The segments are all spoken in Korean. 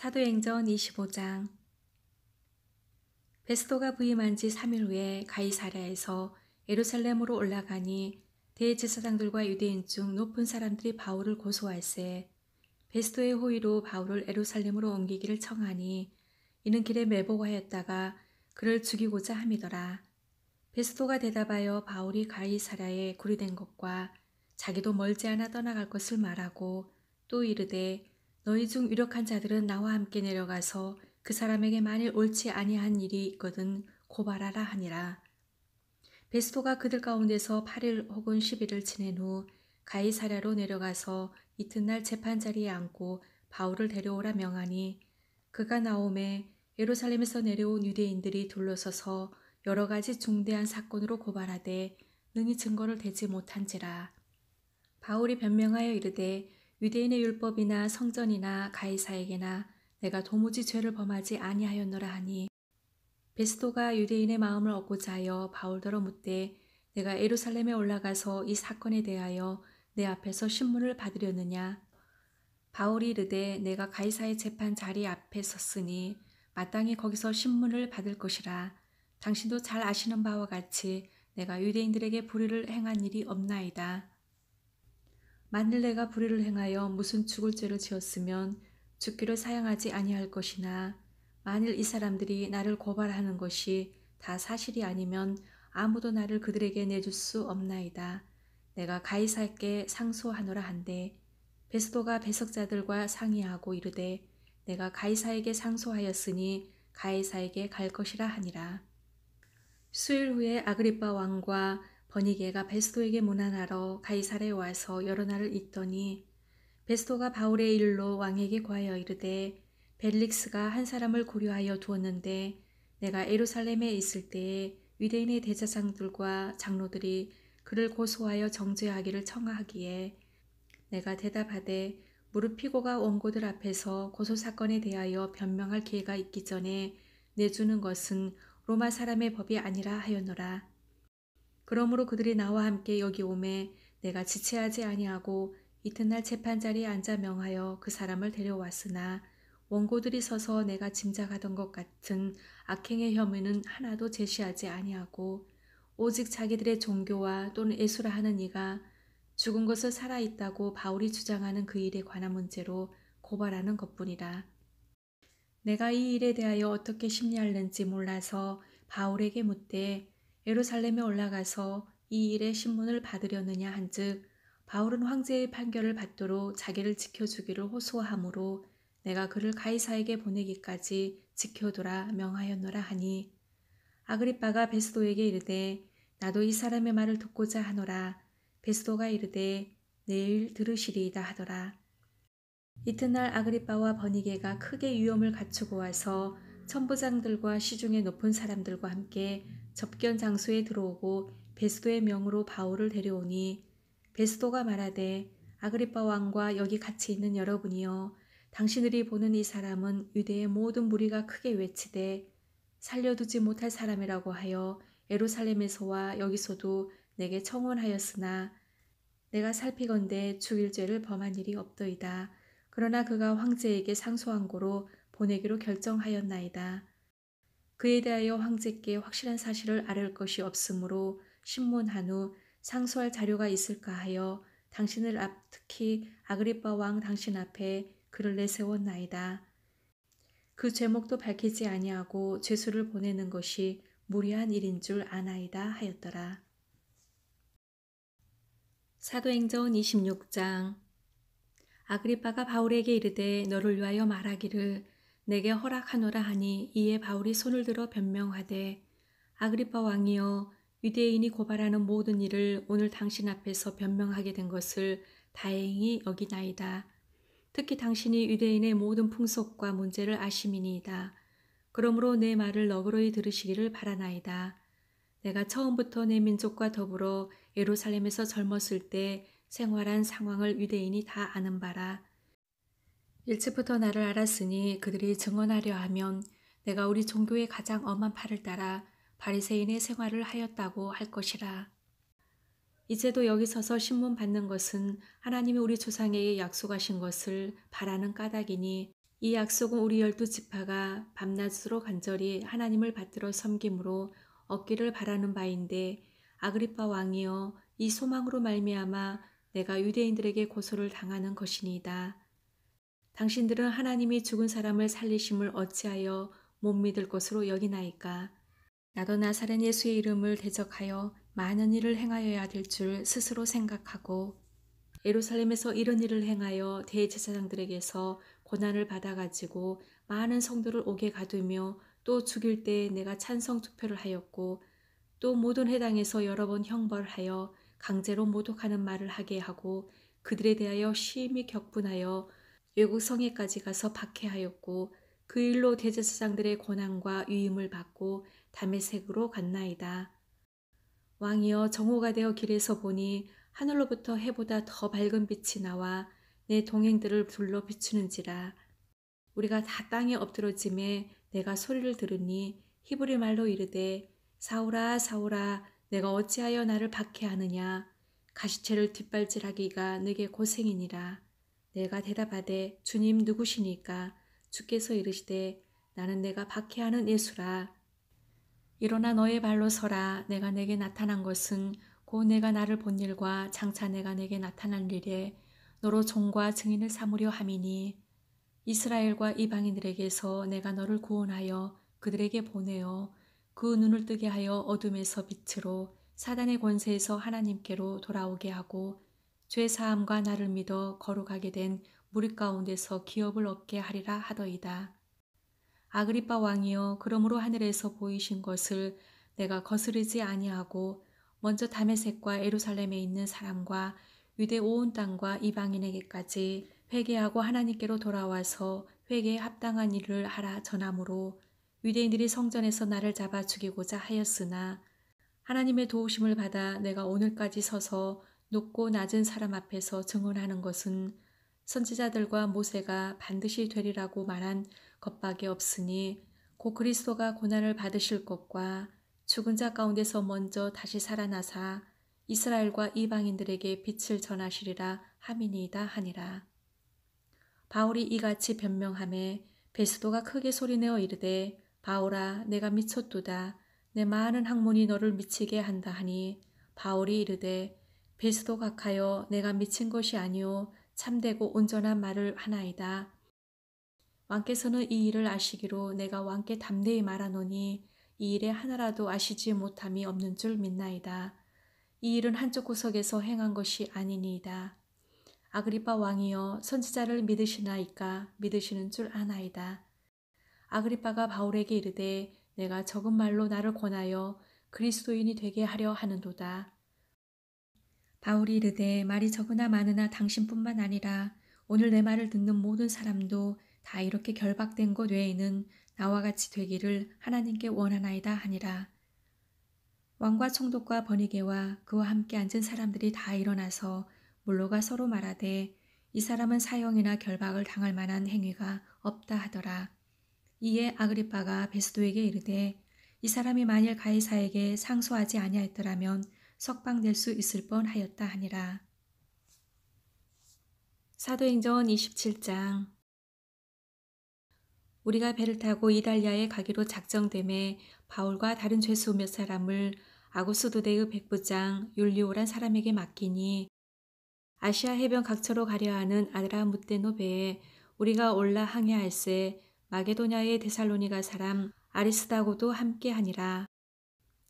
사도행전 25장. 베스도가 부임한 지 3일 후에 가이사랴에서 예루살렘으로 올라가니 대제사장들과 유대인 중 높은 사람들이 바울을 고소할세 베스도의 호의로 바울을 예루살렘으로 옮기기를 청하니 이는 길에 매복하였다가 그를 죽이고자 함이더라. 베스도가 대답하여 바울이 가이사랴에 구리된 것과 자기도 멀지 않아 떠나갈 것을 말하고 또 이르되 너희 중 유력한 자들은 나와 함께 내려가서 그 사람에게 만일 옳지 아니한 일이 있거든 고발하라 하니라. 베스도가 그들 가운데서 8일 혹은 10일을 지낸 후 가이사랴로 내려가서 이튿날 재판 자리에 앉고 바울을 데려오라 명하니 그가 나오매 예루살렘에서 내려온 유대인들이 둘러서서 여러 가지 중대한 사건으로 고발하되 능히 증거를 대지 못한지라. 바울이 변명하여 이르되 유대인의 율법이나 성전이나 가이사에게나 내가 도무지 죄를 범하지 아니하였노라 하니 베스도가 유대인의 마음을 얻고자 하여 바울더러 묻되 내가 예루살렘에 올라가서 이 사건에 대하여 내 앞에서 신문을 받으려느냐. 바울이 이르되 내가 가이사의 재판 자리 앞에 섰으니 마땅히 거기서 신문을 받을 것이라. 당신도 잘 아시는 바와 같이 내가 유대인들에게 불의를 행한 일이 없나이다. 만일 내가 불의를 행하여 무슨 죽을 죄를 지었으면 죽기를 사양하지 아니할 것이나 만일 이 사람들이 나를 고발하는 것이 다 사실이 아니면 아무도 나를 그들에게 내줄 수 없나이다. 내가 가이사께 상소하노라 한데 베스도가 배석자들과 상의하고 이르되 내가 가이사에게 상소하였으니 가이사에게 갈 것이라 하니라. 수일 후에 아그리빠 왕과 버니게가 베스도에게 문안하러 가이사랴에 와서 여러 날을 있더니 베스도가 바울의 일로 왕에게 고하여 이르되 벨릭스가 한 사람을 고려하여 두었는데 내가 예루살렘에 있을 때에 유대인의 대제사장들과 장로들이 그를 고소하여 정죄하기를 청하기에 내가 대답하되 무릇 피고가 원고들 앞에서 고소사건에 대하여 변명할 기회가 있기 전에 내주는 것은 로마 사람의 법이 아니라 하였노라. 그러므로 그들이 나와 함께 여기 오매 내가 지체하지 아니하고 이튿날 재판 자리에 앉아 명하여 그 사람을 데려왔으나 원고들이 서서 내가 짐작하던 것 같은 악행의 혐의는 하나도 제시하지 아니하고 오직 자기들의 종교와 또는 예수라 하는 이가 죽은 것을 살아있다고 바울이 주장하는 그 일에 관한 문제로 고발하는 것뿐이라. 내가 이 일에 대하여 어떻게 심리할는지 몰라서 바울에게 묻되 예루살렘에 올라가서 이 일의 신문을 받으려느냐 한즉 바울은 황제의 판결을 받도록 자기를 지켜주기를 호소하므로 내가 그를 가이사에게 보내기까지 지켜두라 명하였노라 하니 아그리빠가 베스도에게 이르되 나도 이 사람의 말을 듣고자 하노라. 베스도가 이르되 내일 들으시리이다 하더라. 이튿날 아그리빠와 버니게가 크게 위엄을 갖추고 와서 천부장들과 시중의 높은 사람들과 함께 접견 장소에 들어오고 베스도의 명으로 바울을 데려오니 베스도가 말하되 아그리빠 왕과 여기 같이 있는 여러분이여 당신들이 보는 이 사람은 유대의 모든 무리가 크게 외치되 살려두지 못할 사람이라고 하여 예루살렘에서와 여기서도 내게 청원하였으나 내가 살피건대 죽일 죄를 범한 일이 없더이다. 그러나 그가 황제에게 상소한 고로 보내기로 결정하였나이다. 그에 대하여 황제께 확실한 사실을 아뢰을 것이 없으므로 신문한 후 상소할 자료가 있을까 하여 당신을 특히 아그리빠 왕 당신 앞에 그를 내세웠나이다. 그 제목도 밝히지 아니하고 죄수를 보내는 것이 무리한 일인 줄 아나이다 하였더라. 사도행전 26장. 아그리빠가 바울에게 이르되 너를 위하여 말하기를 내게 허락하노라 하니 이에 바울이 손을 들어 변명하되 아그리빠 왕이여 유대인이 고발하는 모든 일을 오늘 당신 앞에서 변명하게 된 것을 다행히 여기나이다. 특히 당신이 유대인의 모든 풍속과 문제를 아심이니이다. 그러므로 내 말을 너그러이 들으시기를 바라나이다. 내가 처음부터 내 민족과 더불어 예루살렘에서 젊었을 때 생활한 상황을 유대인이 다 아는 바라. 일찍부터 나를 알았으니 그들이 증언하려 하면 내가 우리 종교의 가장 엄한 팔을 따라 바리새인의 생활을 하였다고 할 것이라. 이제도 여기 서서 신문 받는 것은 하나님이 우리 조상에게 약속하신 것을 바라는 까닭이니 이 약속은 우리 12지파가 밤낮으로 간절히 하나님을 받들어 섬김으로 얻기를 바라는 바인데 아그리파 왕이여 이 소망으로 말미암아 내가 유대인들에게 고소를 당하는 것이니이다. 당신들은 하나님이 죽은 사람을 살리심을 어찌하여 못 믿을 것으로 여기나이까. 나도 나사렛 예수의 이름을 대적하여 많은 일을 행하여야 될 줄 스스로 생각하고 예루살렘에서 이런 일을 행하여 대제사장들에게서 고난을 받아가지고 많은 성도를 옥에 가두며 또 죽일 때 내가 찬성 투표를 하였고 또 모든 회당에서 여러 번 형벌하여 강제로 모독하는 말을 하게 하고 그들에 대하여 심히 격분하여 외국 성에까지 가서 박해하였고 그 일로 대제사장들의 고난과 위임을 받고 다메섹으로 갔나이다. 왕이여 정오가 되어 길에서 보니 하늘로부터 해보다 더 밝은 빛이 나와 내 동행들을 둘러 비추는지라. 우리가 다 땅에 엎드러짐에 내가 소리를 들으니 히브리 말로 이르되 사울아 사울아 내가 어찌하여 나를 박해하느냐. 가시체를 뒷발질하기가 내게 고생이니라. 내가 대답하되 주님 누구시니까. 주께서 이르시되 나는 내가 박해하는 예수라. 일어나 너의 발로 서라. 내가 내게 나타난 것은 곧 내가 나를 본 일과 장차 내가 내게 나타난 일에 너로 종과 증인을 삼으려 함이니 이스라엘과 이방인들에게서 내가 너를 구원하여 그들에게 보내어 그 눈을 뜨게 하여 어둠에서 빛으로 사단의 권세에서 하나님께로 돌아오게 하고 죄 사함과 나를 믿어 거룩하게 된 무리 가운데서 기업을 얻게 하리라 하더이다. 아그리빠 왕이여 그러므로 하늘에서 보이신 것을 내가 거스르지 아니하고 먼저 다메섹과 예루살렘에 있는 사람과 유대 온 땅과 이방인에게까지 회개하고 하나님께로 돌아와서 회개에 합당한 일을 하라 전함으로 유대인들이 성전에서 나를 잡아 죽이고자 하였으나 하나님의 도우심을 받아 내가 오늘까지 서서 높고 낮은 사람 앞에서 증언하는 것은 선지자들과 모세가 반드시 되리라고 말한 것밖에 없으니 곧 그리스도가 고난을 받으실 것과 죽은 자 가운데서 먼저 다시 살아나사 이스라엘과 이방인들에게 빛을 전하시리라 함이니이다 하니라. 바울이 이같이 변명하매 베스도가 크게 소리내어 이르되 바울아 내가 미쳤도다. 내 많은 학문이 너를 미치게 한다 하니 바울이 이르되 베스도 각하여 내가 미친 것이 아니오 참되고 온전한 말을 하나이다. 왕께서는 이 일을 아시기로 내가 왕께 담대히 말하노니 이 일에 하나라도 아시지 못함이 없는 줄 믿나이다. 이 일은 한쪽 구석에서 행한 것이 아니니이다. 아그리빠 왕이여 선지자를 믿으시나이까. 믿으시는 줄 아나이다. 아그리빠가 바울에게 이르되 내가 적은 말로 나를 권하여 그리스도인이 되게 하려 하는도다. 바울이 이르되 말이 적으나 많으나 당신뿐만 아니라 오늘 내 말을 듣는 모든 사람도 다 이렇게 결박된 것 외에는 나와 같이 되기를 하나님께 원하나이다 하니라. 왕과 총독과 버니게와 그와 함께 앉은 사람들이 다 일어나서 물러가 서로 말하되 이 사람은 사형이나 결박을 당할 만한 행위가 없다 하더라. 이에 아그리빠가 베스도에게 이르되 이 사람이 만일 가이사에게 상소하지 아니하였더라면 석방될 수 있을 뻔하였다 하니라. 사도행전 27장. 우리가 배를 타고 이달리아에 가기로 작정됨에 바울과 다른 죄수 몇 사람을 아구스도대의 백부장 율리오란 사람에게 맡기니 아시아 해변 각처로 가려 하는 아드라무떼노 배에 우리가 올라 항해할새 마게도냐의 데살로니가 사람 아리스다고도 함께 하니라.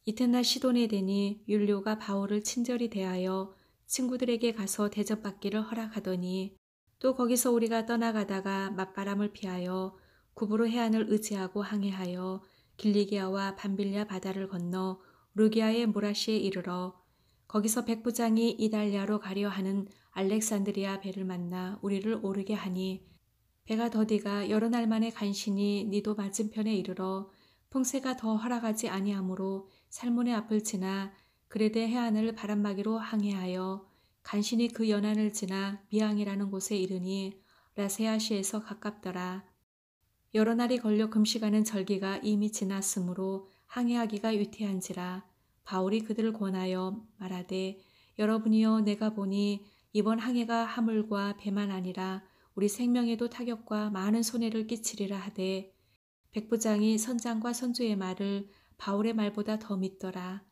이튿날 시돈에 되니 율리오가 바울을 친절히 대하여 친구들에게 가서 대접받기를 허락하더니 또 거기서 우리가 떠나가다가 맞바람을 피하여 구브로 해안을 의지하고 항해하여 길리기아와 밤빌리아 바다를 건너 루기아의 무라시에 이르러 거기서 백부장이 이달리아로 가려 하는 알렉산드리아 배를 만나 우리를 오르게 하니 배가 더디가 여러 날 만에 간신히 니도 맞은편에 이르러 풍세가 더 허락하지 아니하므로 살몬의 앞을 지나 그레데 해안을 바람막이로 항해하여 간신히 그 연안을 지나 미앙이라는 곳에 이르니 라세아시에서 가깝더라. 여러 날이 걸려 금시가는 절기가 이미 지났으므로 항해하기가 유태한지라. 바울이 그들을 권하여 말하되 여러분이여 내가 보니 이번 항해가 하물과 배만 아니라 우리 생명에도 타격과 많은 손해를 끼치리라 하되 백부장이 선장과 선주의 말을 바울의 말보다 더 믿더라.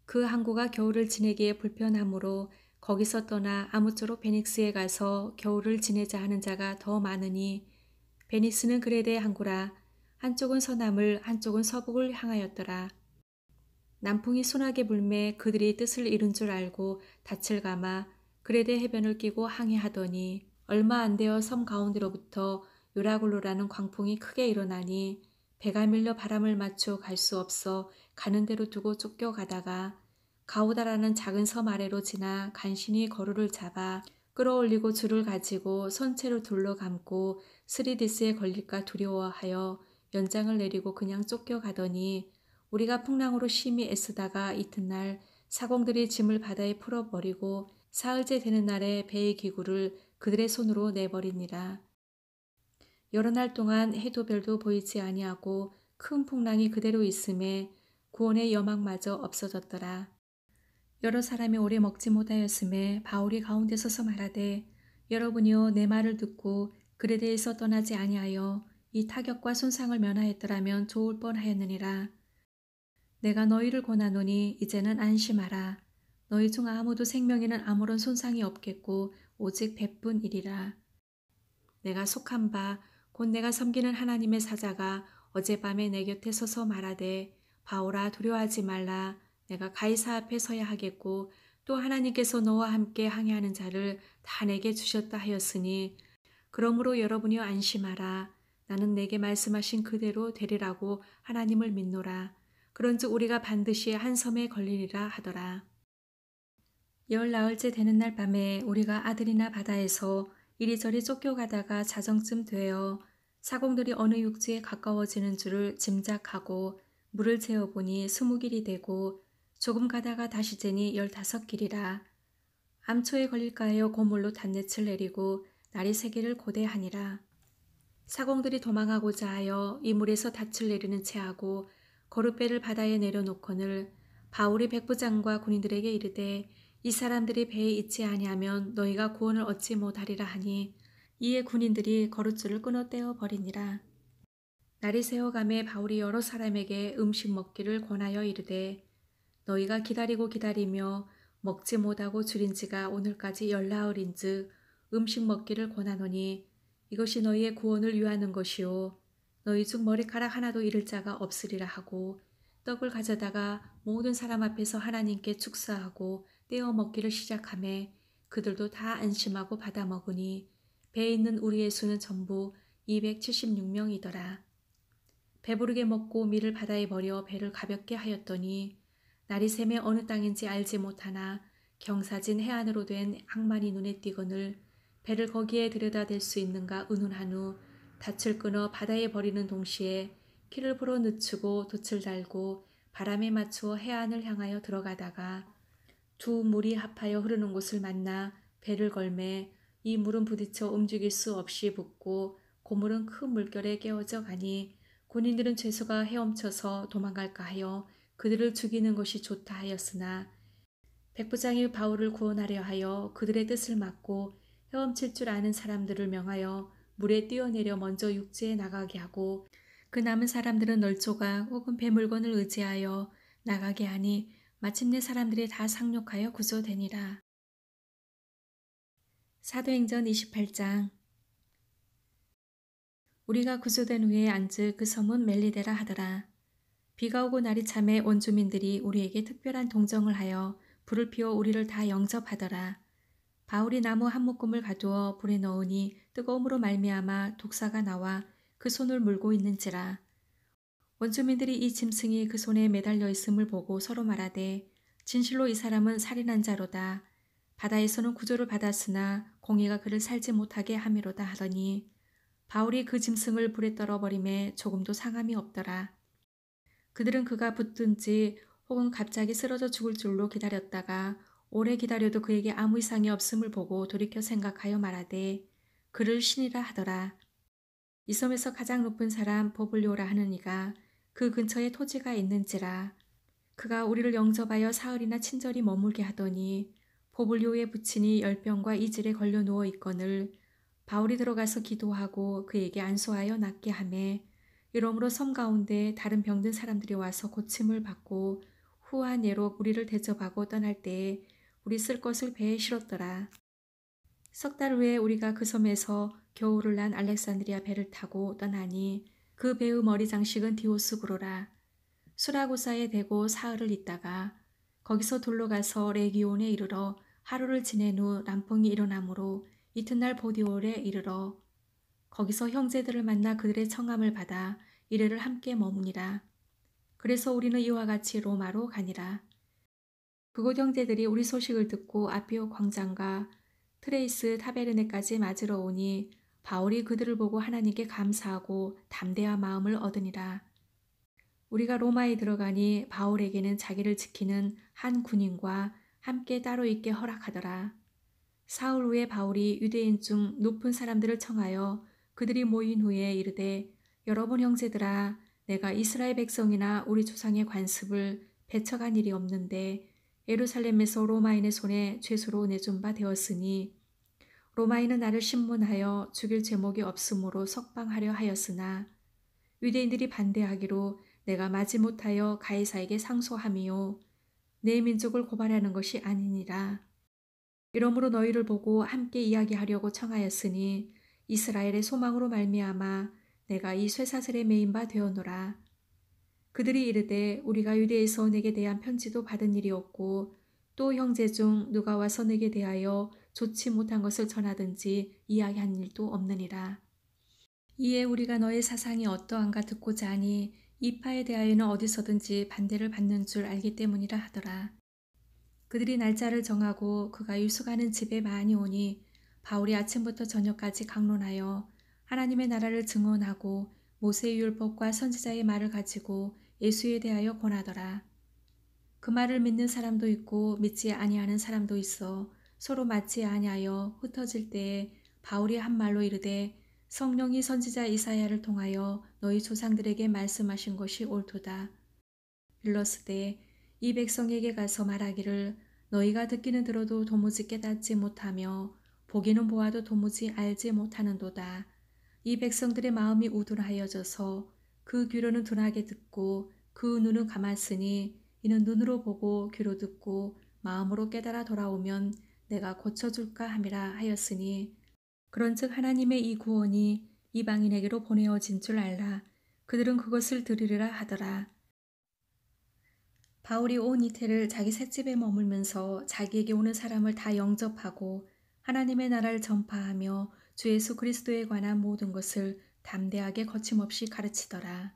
그 항구가 겨울을 지내기에 불편하므로 거기서 떠나 아무쪼록 베닉스에 가서 겨울을 지내자 하는 자가 더 많으니 베닉스는 그레데 항구라. 한쪽은 서남을 한쪽은 서북을 향하였더라. 남풍이 순하게 불매 그들이 뜻을 이룬 줄 알고 닻을 감아 그레데 해변을 끼고 항해하더니 얼마 안 되어 섬 가운데로부터 요라굴로라는 광풍이 크게 일어나니 배가 밀려 바람을 맞춰 갈 수 없어 가는 대로 두고 쫓겨가다가 가우다라는 작은 섬 아래로 지나 간신히 거루를 잡아 끌어올리고 줄을 가지고 선체로 둘러 감고 스리디스에 걸릴까 두려워하여 연장을 내리고 그냥 쫓겨가더니 우리가 풍랑으로 심히 애쓰다가 이튿날 사공들이 짐을 바다에 풀어버리고 사흘째 되는 날에 배의 기구를 그들의 손으로 내버리니라. 여러 날 동안 해도 별도 보이지 아니하고 큰 풍랑이 그대로 있음에 구원의 여망마저 없어졌더라. 여러 사람이 오래 먹지 못하였음에 바울이 가운데 서서 말하되 여러분이여 내 말을 듣고 그레데에서 떠나지 아니하여 이 타격과 손상을 면하였더라면 좋을 뻔하였느니라. 내가 너희를 권하노니 이제는 안심하라. 너희 중 아무도 생명에는 아무런 손상이 없겠고 오직 배뿐이리라. 내가 속한 바 곧 내가 섬기는 하나님의 사자가 어젯밤에 내 곁에 서서 말하되 바울아 두려워하지 말라. 내가 가이사 앞에 서야 하겠고 또 하나님께서 너와 함께 항해하는 자를 다 내게 주셨다 하였으니 그러므로 여러분이여 안심하라. 나는 내게 말씀하신 그대로 되리라고 하나님을 믿노라. 그런즉 우리가 반드시 한 섬에 걸리리라 하더라. 열 나흘째 되는 날 밤에 우리가 아드리나 바다에서 이리저리 쫓겨가다가 자정쯤 되어 사공들이 어느 육지에 가까워지는 줄을 짐작하고 물을 재어보니 20길이 되고 조금 가다가 다시 재니 15길이라. 암초에 걸릴까 하여 고물로 단넷을 내리고 날이 새기를 고대하니라. 사공들이 도망하고자 하여 이 물에서 닻을 내리는 채하고 거룻배를 바다에 내려놓거늘 바울이 백부장과 군인들에게 이르되 이 사람들이 배에 있지 아니하면 너희가 구원을 얻지 못하리라 하니 이에 군인들이 거룻줄을 끊어 떼어 버리니라. 날이 새어가매 바울이 여러 사람에게 음식 먹기를 권하여 이르되 너희가 기다리고 기다리며 먹지 못하고 줄인 지가 오늘까지 열나흘인즉 음식 먹기를 권하노니 이것이 너희의 구원을 위하는 것이요 너희 중 머리카락 하나도 잃을 자가 없으리라 하고 떡을 가져다가 모든 사람 앞에서 하나님께 축사하고 떼어 먹기를 시작하매 그들도 다 안심하고 받아 먹으니 배에 있는 우리의 수는 전부 276명이더라. 배부르게 먹고 밀을 바다에 버려 배를 가볍게 하였더니 날이 새매 어느 땅인지 알지 못하나 경사진 해안으로 된 항만이 눈에 띄거늘 배를 거기에 들여다 댈 수 있는가 의논한 후 닻을 끊어 바다에 버리는 동시에 키를 풀어 늦추고 돛을 달고 바람에 맞추어 해안을 향하여 들어가다가 두 물이 합하여 흐르는 곳을 만나 배를 걸매 이 물은 부딪혀 움직일 수 없이 붓고 고물은 큰 물결에 깨어져 가니 군인들은 죄수가 헤엄쳐서 도망갈까 하여 그들을 죽이는 것이 좋다 하였으나 백부장이 바울을 구원하려 하여 그들의 뜻을 막고 헤엄칠 줄 아는 사람들을 명하여 물에 뛰어내려 먼저 육지에 나가게 하고 그 남은 사람들은 널조각 혹은 배물건을 의지하여 나가게 하니 마침내 사람들이 다 상륙하여 구조되니라. 사도행전 28장. 우리가 구조된 후에 앉을 그 섬은 멜리데라 하더라. 비가 오고 날이 참에 원주민들이 우리에게 특별한 동정을 하여 불을 피워 우리를 다 영접하더라. 바울이 나무 한 묶음을 가두어 불에 넣으니 뜨거움으로 말미암아 독사가 나와 그 손을 물고 있는지라. 원주민들이 이 짐승이 그 손에 매달려 있음을 보고 서로 말하되 진실로 이 사람은 살인한 자로다. 바다에서는 구조를 받았으나 공의가 그를 살지 못하게 함이로다 하더니 바울이 그 짐승을 불에 떨어버림에 조금도 상함이 없더라. 그들은 그가 붙든지 혹은 갑자기 쓰러져 죽을 줄로 기다렸다가 오래 기다려도 그에게 아무 이상이 없음을 보고 돌이켜 생각하여 말하되 그를 신이라 하더라. 이 섬에서 가장 높은 사람 보블리오라 하는 이가 그 근처에 토지가 있는지라. 그가 우리를 영접하여 사흘이나 친절히 머물게 하더니 보블리오의 부친이 열병과 이질에 걸려 누워 있거늘 바울이 들어가서 기도하고 그에게 안수하여 낫게 하매 이러므로 섬 가운데 다른 병든 사람들이 와서 고침을 받고 후한 예로 우리를 대접하고 떠날 때에 우리 쓸 것을 배에 실었더라. 석 달 후에 우리가 그 섬에서 겨울을 난 알렉산드리아 배를 타고 떠나니 그 배의 머리 장식은 디오스구로라. 수라구사에 대고 사흘을 있다가 거기서 돌로 가서 레기온에 이르러 하루를 지낸 후 남풍이 일어나므로 이튿날 보디올에 이르러 거기서 형제들을 만나 그들의 청함을 받아 이래를 함께 머무니라. 그래서 우리는 이와 같이 로마로 가니라. 그곳 형제들이 우리 소식을 듣고 아피오 광장과 트레이스 타베르네까지 맞으러 오니 바울이 그들을 보고 하나님께 감사하고 담대한 마음을 얻으니라. 우리가 로마에 들어가니 바울에게는 자기를 지키는 한 군인과 함께 따로 있게 허락하더라. 사흘 후에 바울이 유대인 중 높은 사람들을 청하여 그들이 모인 후에 이르되 여러분 형제들아 내가 이스라엘 백성이나 우리 조상의 관습을 배척한 일이 없는데 예루살렘에서 로마인의 손에 죄수로 내준 바 되었으니 로마인은 나를 신문하여 죽일 제목이 없으므로 석방하려 하였으나 유대인들이 반대하기로 내가 마지못하여 가이사에게 상소함이요 내 민족을 고발하는 것이 아니니라. 이러므로 너희를 보고 함께 이야기하려고 청하였으니 이스라엘의 소망으로 말미암아 내가 이 쇠사슬에 매인 바 되었노라. 그들이 이르되 우리가 유대에서 내게 대한 편지도 받은 일이 없고 또 형제 중 누가 와서 내게 대하여 좋지 못한 것을 전하든지 이야기한 일도 없느니라. 이에 우리가 너의 사상이 어떠한가 듣고자 하니 이 파에 대하여는 어디서든지 반대를 받는 줄 알기 때문이라 하더라. 그들이 날짜를 정하고 그가 유숙하는 집에 많이 오니 바울이 아침부터 저녁까지 강론하여 하나님의 나라를 증언하고 모세의 율법과 선지자의 말을 가지고 예수에 대하여 권하더라. 그 말을 믿는 사람도 있고 믿지 아니하는 사람도 있어 서로 맞지 아니하여 흩어질 때에 바울이 한 말로 이르되 성령이 선지자 이사야를 통하여 너희 조상들에게 말씀하신 것이 옳도다. 일러스되 이 백성에게 가서 말하기를 너희가 듣기는 들어도 도무지 깨닫지 못하며 보기는 보아도 도무지 알지 못하는도다. 이 백성들의 마음이 우둔하여져서 그 귀로는 둔하게 듣고 그 눈은 감았으니 이는 눈으로 보고 귀로 듣고 마음으로 깨달아 돌아오면 내가 고쳐줄까 함이라 하였으니 그런즉 하나님의 이 구원이 이방인에게로 보내어진 줄 알라. 그들은 그것을 들으리라 하더라. 바울이 온 이태를 자기 셋집에 머물면서 자기에게 오는 사람을 다 영접하고 하나님의 나라를 전파하며 주 예수 그리스도에 관한 모든 것을 담대하게 거침없이 가르치더라.